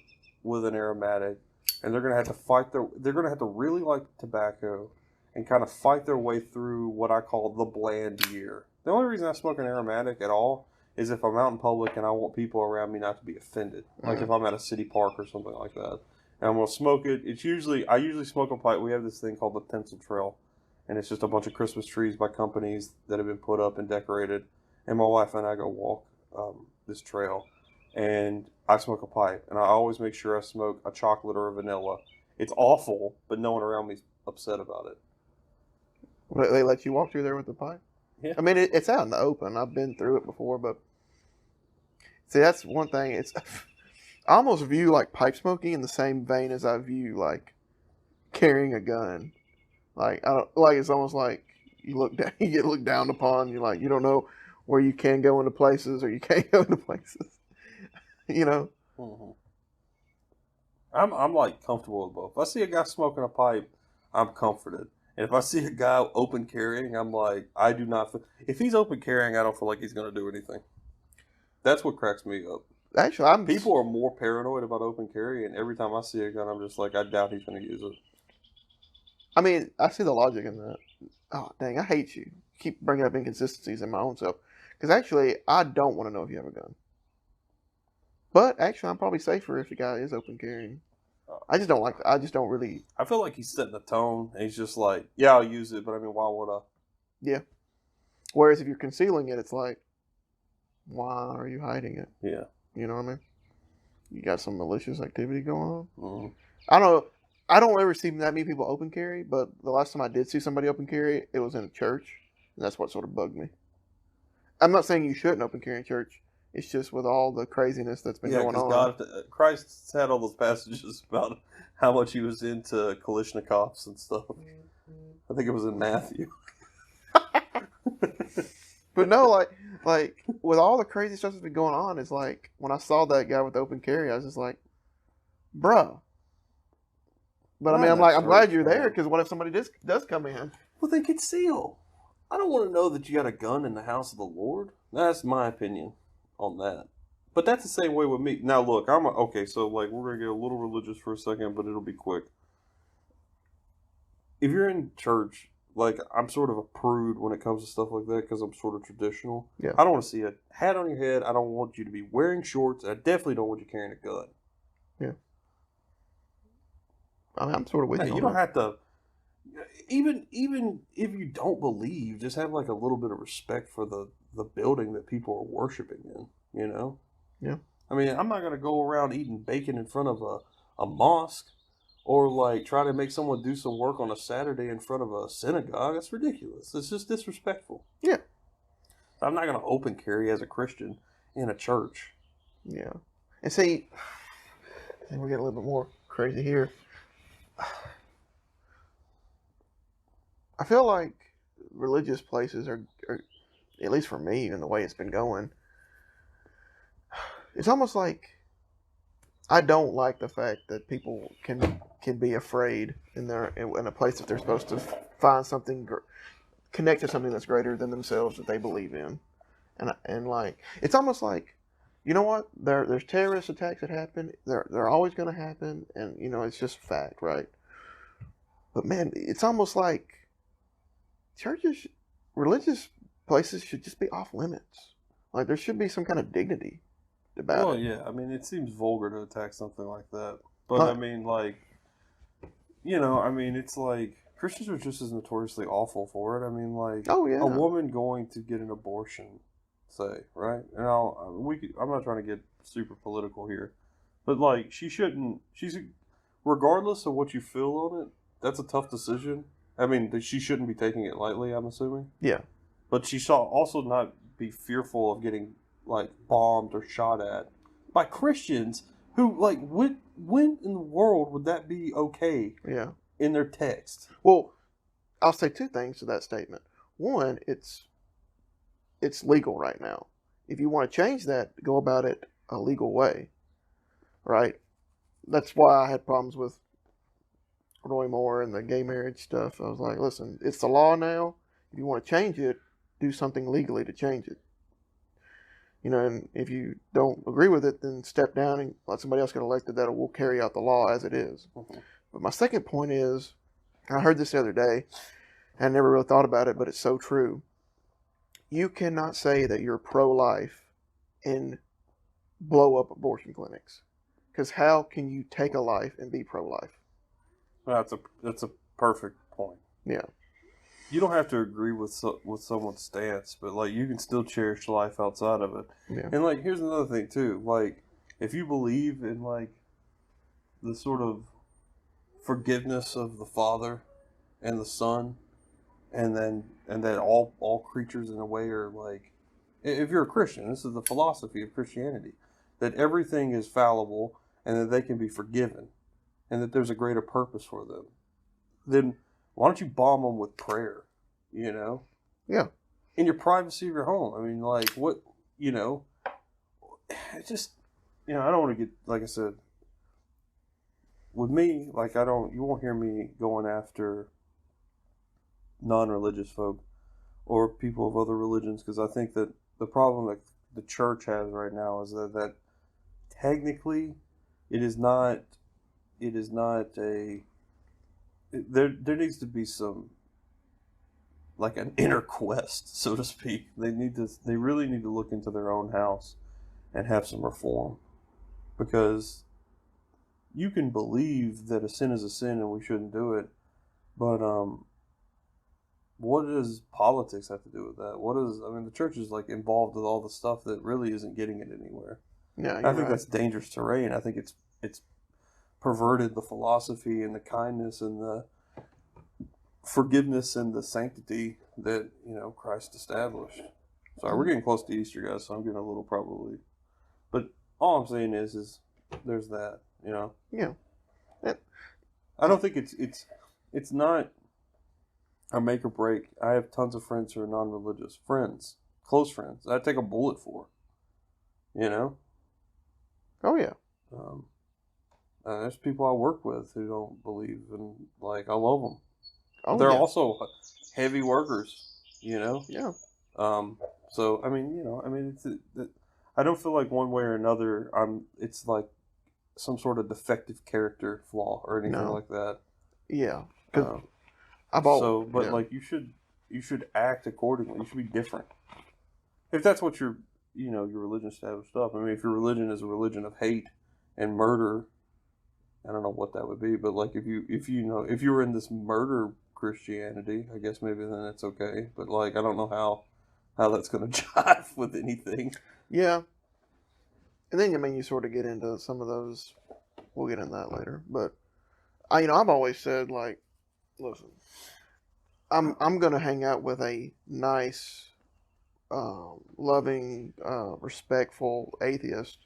with an aromatic, and they're going to have to they're going to have to really like tobacco and kind of fight their way through what I call the bland year. The only reason I smoke an aromatic at all is if I'm out in public and I want people around me not to be offended. Like if I'm at a city park or something like that. And I'm going to smoke it. I usually smoke a pipe. We have this thing called the Tinsel Trail. And it's just a bunch of Christmas trees by companies that have been put up and decorated. And my wife and I go walk this trail. And I smoke a pipe. And I always make sure I smoke a chocolate or a vanilla. It's awful, but no one around me is upset about it. They let you walk through there with the pipe? Yeah. I mean, it's out in the open. I've been through it before, but see, that's one thing. I almost view like pipe smoking in the same vein as I view like carrying a gun. Like it's almost like you get looked down upon. You're like, you don't know where you can go into places or you can't go into places. Mm-hmm. I'm like comfortable with both. If I see a guy smoking a pipe, I'm comforted. And if I see a guy open carrying, I'm like, I do not feel... If he's open carrying, I don't feel like he's going to do anything. That's what cracks me up. Actually, people are more paranoid about open carry, and every time I see a gun, I'm just like, I doubt he's going to use it. I mean, I see the logic in that. Oh, dang, I hate you. Keep bringing up inconsistencies in my own self. Because actually, I don't want to know if you have a gun. But actually, I'm probably safer if the guy is open carrying. I just don't like that. I just don't really... I feel like he's setting the tone. And he's just like, yeah, I'll use it, but I mean, why would I? Yeah. Whereas if you're concealing it, it's like, why are you hiding it? Yeah. You know what I mean? You got some malicious activity going on? Mm-hmm. I don't ever see that many people open carry, but the last time I did see somebody open carry, it was in a church, and that's what sort of bugged me. I'm not saying you shouldn't open carry in church. It's just with all the craziness that's been going on. Christ had all those passages about how much he was into Kalashnikovs and stuff. I think it was in Matthew. But no, like with all the crazy stuff that's been going on, it's like when I saw that guy with the open carry, I was just like, bruh. But I mean, I'm glad you're there, because what if somebody does come in? Well, they conceal. I don't want to know that you got a gun in the house of the Lord. That's my opinion on that. But that's the same way with me. Now, look, okay. So, like, we're gonna get a little religious for a second, but it'll be quick. If you're in church, like, I'm sort of a prude when it comes to stuff like that because I'm sort of traditional. Yeah. I don't want to see a hat on your head. I don't want you to be wearing shorts. I definitely don't want you carrying a gun. Yeah. I'm sort of with you. You don't have to. Even if you don't believe, just have like a little bit of respect for the building that people are worshiping in. You know. Yeah. I mean, I'm not gonna go around eating bacon in front of a mosque, or like try to make someone do some work on a Saturday in front of a synagogue. That's ridiculous. It's just disrespectful. Yeah. I'm not gonna open carry as a Christian in a church. Yeah. And see, and we're getting a little bit more crazy here. I feel like religious places are, at least for me, and the way it's been going, it's almost like I don't like the fact that people can be afraid in a place that they're supposed to find something, connect to something that's greater than themselves that they believe in, and like it's almost like, you know what, there's terrorist attacks that happen. They're always going to happen, and you know it's just fact, right? But man, it's almost like churches, religious places should just be off limits. Like there should be some kind of dignity about it. Well, yeah. I mean, it seems vulgar to attack something like that. But I mean, like, you know, I mean, it's like Christians are just as notoriously awful for it. I mean, like, oh yeah, a woman going to get an abortion, say, right? And I'm not trying to get super political here, but like, she's regardless of what you feel on it, that's a tough decision. I mean, she shouldn't be taking it lightly, I'm assuming. Yeah. But she should also not be fearful of getting, like, bombed or shot at by Christians who, like, when in the world would that be okay? Yeah. In their text? Well, I'll say two things to that statement. One, it's legal right now. If you want to change that, go about it a legal way, right? That's why I had problems with Roy Moore and the gay marriage stuff. I was like, listen, it's the law now. If you want to change it, do something legally to change it. You know, and if you don't agree with it, then step down and let somebody else get elected that will carry out the law as it is. Mm-hmm. But my second point is, I heard this the other day, and I never really thought about it, but it's so true. You cannot say that you're pro-life and blow up abortion clinics. Because how can you take a life and be pro-life? That's a perfect point. Yeah. You don't have to agree with someone's stance, but like you can still cherish life outside of it. Yeah. And like here's another thing too. Like if you believe in like the sort of forgiveness of the Father and the Son, and that all creatures in a way are like, if you're a Christian, this is the philosophy of Christianity, that everything is fallible and that they can be forgiven, and that there's a greater purpose for them. Then why don't you bomb them with prayer, you know? Yeah. In your privacy of your home. I mean, like, what, you know, it just, you know, I don't want to get, like I said, with me, like, you won't hear me going after non-religious folk or people of other religions, because I think that the problem that the church has right now is that technically it is not there needs to be some, like an inner quest, so to speak. They really need to look into their own house and have some reform, because you can believe that a sin is a sin and we shouldn't do it, but what does politics have to do with that? I mean, the church is like involved with all the stuff that really isn't getting it anywhere. Yeah, I think that's dangerous terrain. I think it's perverted the philosophy and the kindness and the forgiveness and the sanctity that, you know, Christ established. Sorry, we're getting close to Easter, guys, so I'm getting a little probably. But all I'm saying is there's that, you know. Yeah. I don't think it's not a make or break. I have tons of friends who are non-religious. Friends. Close friends. I'd take a bullet for. You know? Oh, yeah. There's people I work with who don't believe, and like I love them. Oh, they're yeah. also heavy workers, you know. Yeah. So I mean, you know, I mean, I don't feel like one way or another. It's like some sort of defective character flaw or anything No. like that. Yeah, because I've always but like you should act accordingly. You should be different. If that's what your religion established up. I mean, if your religion is a religion of hate and murder, I don't know what that would be, but like if you were in this murder Christianity, I guess maybe then it's okay. But like I don't know how that's going to jive with anything. Yeah. And then, I mean, you sort of get into some of those. We'll get into that later. But, I've always said, like, listen, I'm going to hang out with a nice, loving, respectful atheist.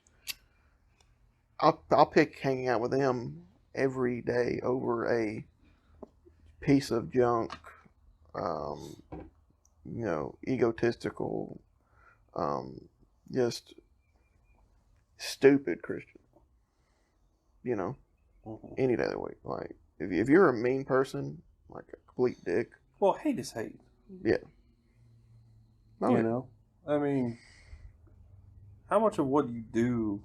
I'll pick hanging out with them every day over a piece of junk, egotistical, just stupid Christian, any day of the week. Like, if you're a mean person, like a complete dick. Well, hate is hate. Yeah. I mean, how much of what you do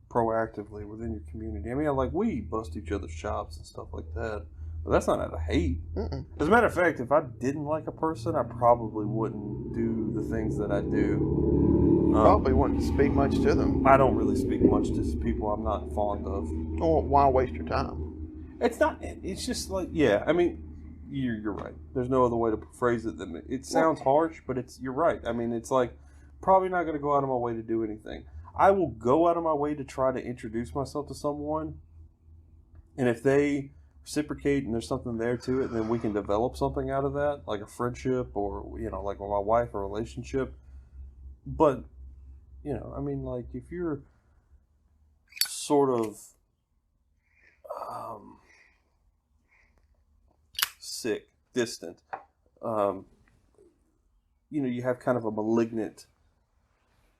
proactively within your community? I mean, like, we bust each other's chops and stuff like that, but that's not out of hate. Mm-mm. As a matter of fact, if I didn't like a person, I probably wouldn't do the things that I do. Probably wouldn't speak much to them. I don't really speak much to people I'm not fond of. Well, why waste your time? It's just like, yeah, I mean, you're right. There's no other way to phrase it than it sounds harsh, but you're right. I mean, it's like, probably not going to go out of my way to do anything. I will go out of my way to try to introduce myself to someone, and if they reciprocate and there's something there to it, then we can develop something out of that, like a friendship or, like with my wife, a relationship. But, I mean, like, if you're sort of sick, distant, you have kind of a malignant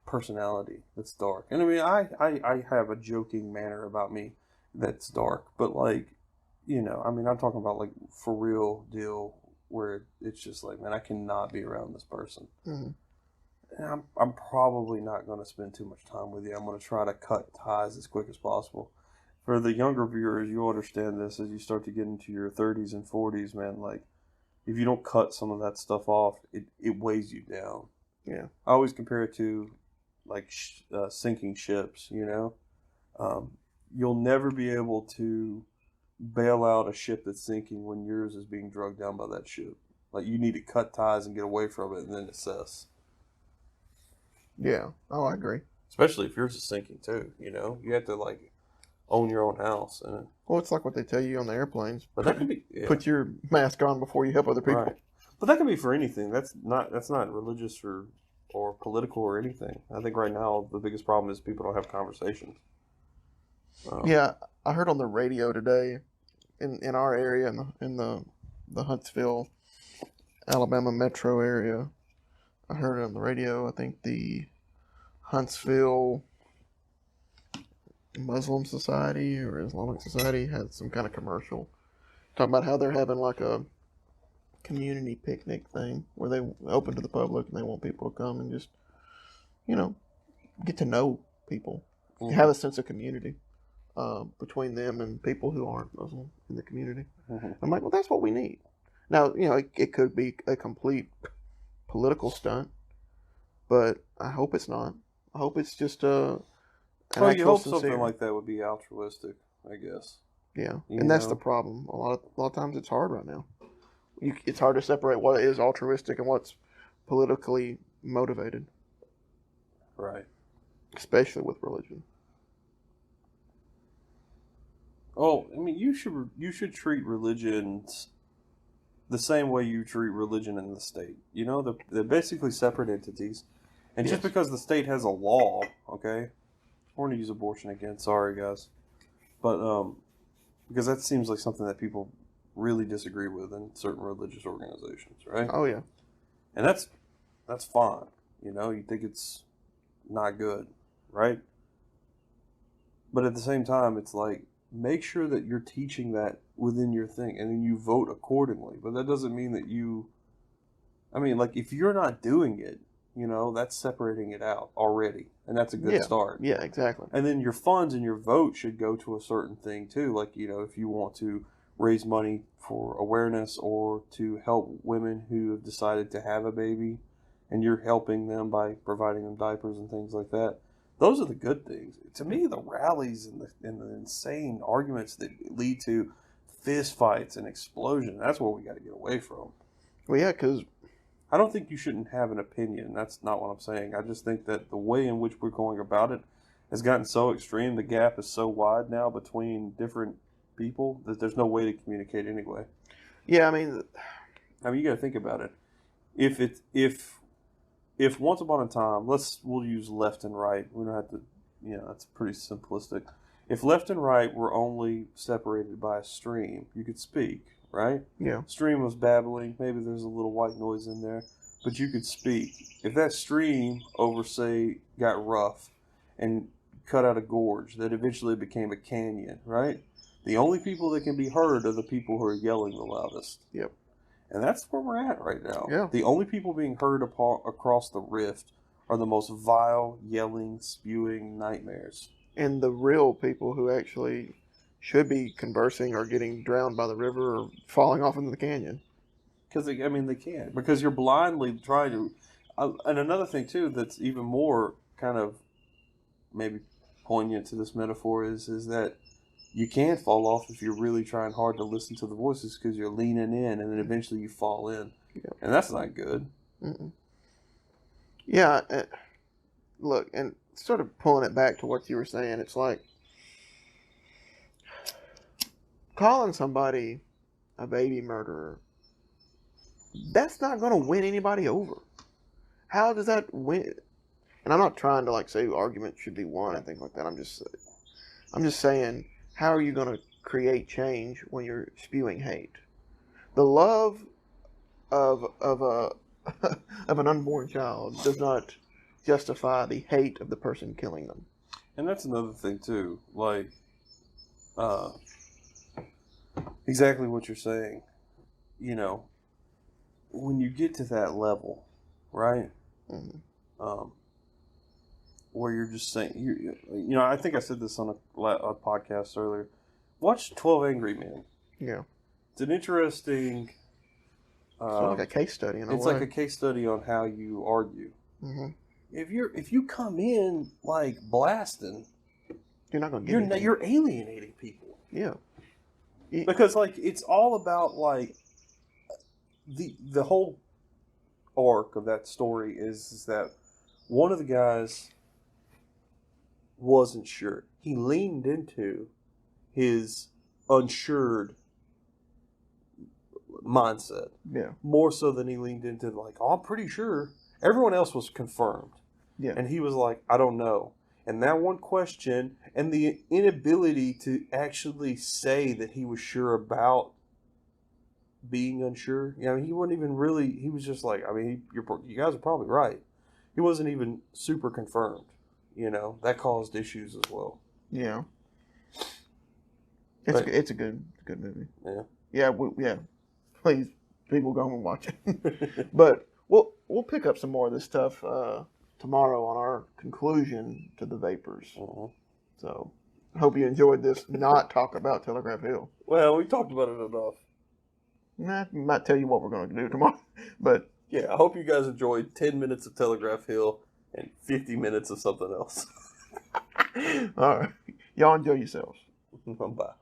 personality that's dark. And I mean, I have a joking manner about me that's dark, but like, I mean, I'm talking about like for real deal where it's just like, man, I cannot be around this person. Mm-hmm. And I'm probably not going to spend too much time with you. I'm going to try to cut ties as quick as possible. For the younger viewers, you'll understand this as you start to get into your 30s and 40s, man. Like, if you don't cut some of that stuff off, it weighs you down. Yeah. I always compare it to like sinking ships. You'll never be able to bail out a ship that's sinking when yours is being dragged down by that ship. Like, you need to cut ties and get away from it and then assess. Yeah. Oh, I agree. Especially if yours is sinking too, You have to like own your own house. Well, it's like what they tell you on the airplanes. But that could be put your mask on before you help other people. Right. But that could be for anything. That's not religious or political or anything. I think right now the biggest problem is people don't have conversations. Yeah, I heard on the radio today in our area in the Huntsville, Alabama metro area. I heard it on the radio. I think the Huntsville Muslim Society or Islamic Society had some kind of commercial talking about how they're having like a community picnic thing where they open to the public and they want people to come and just, get to know people, have a sense of community between them and people who aren't Muslim in the community. Mm-hmm. I'm like, well, that's what we need. Now, it could be a complete political stunt, but I hope it's not. I hope it's just you hope something like that would be altruistic, I guess. Yeah, and that's the problem. A lot of times it's hard right now. It's hard to separate what is altruistic and what's politically motivated. Right. Especially with religion. Oh, I mean, you should treat religions the same way you treat religion in the state. They're basically separate entities. And just because the state has a law, okay? I want to use abortion again. Sorry, guys. But because that seems like something that people really disagree with in certain religious organizations, right? Oh, yeah. And that's fine. You think it's not good, right? But at the same time, it's like, make sure that you're teaching that within your thing, and then you vote accordingly. But that doesn't mean that if you're not doing it, You know, that's separating it out already, and that's a good start. Yeah, exactly. And then your funds and your vote should go to a certain thing too. Like, you know, if you want to raise money for awareness or to help women who have decided to have a baby, and you're helping them by providing them diapers and things like that. Those are the good things. To me, the rallies and the insane arguments that lead to fist fights and explosion, that's what we got to get away from. Well, yeah, because I don't think you shouldn't have an opinion. That's not what I'm saying. I just think that the way in which we're going about it has gotten so extreme. The gap is so wide now between different people that there's no way to communicate anyway. Yeah, I mean, you got to think about it. If once upon a time, we'll use left and right. We don't have to, that's pretty simplistic. If left and right were only separated by a stream, you could speak, right? Yeah. Stream was babbling. Maybe there's a little white noise in there, but you could speak. If that stream got rough and cut out a gorge that eventually became a canyon, right? The only people that can be heard are the people who are yelling the loudest. Yep. And that's where we're at right now. Yeah. The only people being heard across the rift are the most vile, yelling, spewing nightmares. And the real people who actually should be conversing are getting drowned by the river or falling off into the canyon. Because, they can't. Because you're blindly trying to... and another thing, too, that's even more kind of maybe poignant to this metaphor is that you can fall off if you're really trying hard to listen to the voices because you're leaning in and then eventually you fall in. Yeah. And that's not good. Mm-mm. Yeah. Look, and sort of pulling it back to what you were saying, it's like calling somebody a baby murderer, that's not going to win anybody over. How does that win? And I'm not trying to say arguments should be won and things like that. I'm just saying, how are you going to create change when you're spewing hate? The love of an unborn child does not justify the hate of the person killing them. And that's another thing too. Exactly what you're saying. When you get to that level, right? Mm-hmm. Where you're just saying, I think I said this on a podcast earlier. Watch 12 Angry Men. Yeah. It's an interesting... like a case study in a way. It's like a case study on how you argue. Mm-hmm. If you come in blasting, you're not going to get you're alienating people. Yeah. Because it's all about the whole arc of that story is that one of the guys wasn't sure. He leaned into his unsured mindset. Yeah. More so than he leaned into I'm pretty sure. Everyone else was confirmed. Yeah. And he was like, I don't know. And that one question and the inability to actually say that he was sure about being unsure. He wasn't even really, he was just like, you guys are probably right. He wasn't even super confirmed. That caused issues as well. Yeah. It's a good movie. Yeah. Yeah. Please, people go home and watch it. But we'll pick up some more of this stuff tomorrow on our conclusion to the Vapors. Uh-huh. So, I hope you enjoyed this not talk about Telegraph Hill. Well, we talked about it enough. I might tell you what we're going to do tomorrow. But yeah, I hope you guys enjoyed 10 minutes of Telegraph Hill and 50 minutes of something else. all right. Y'all enjoy yourselves. Bye.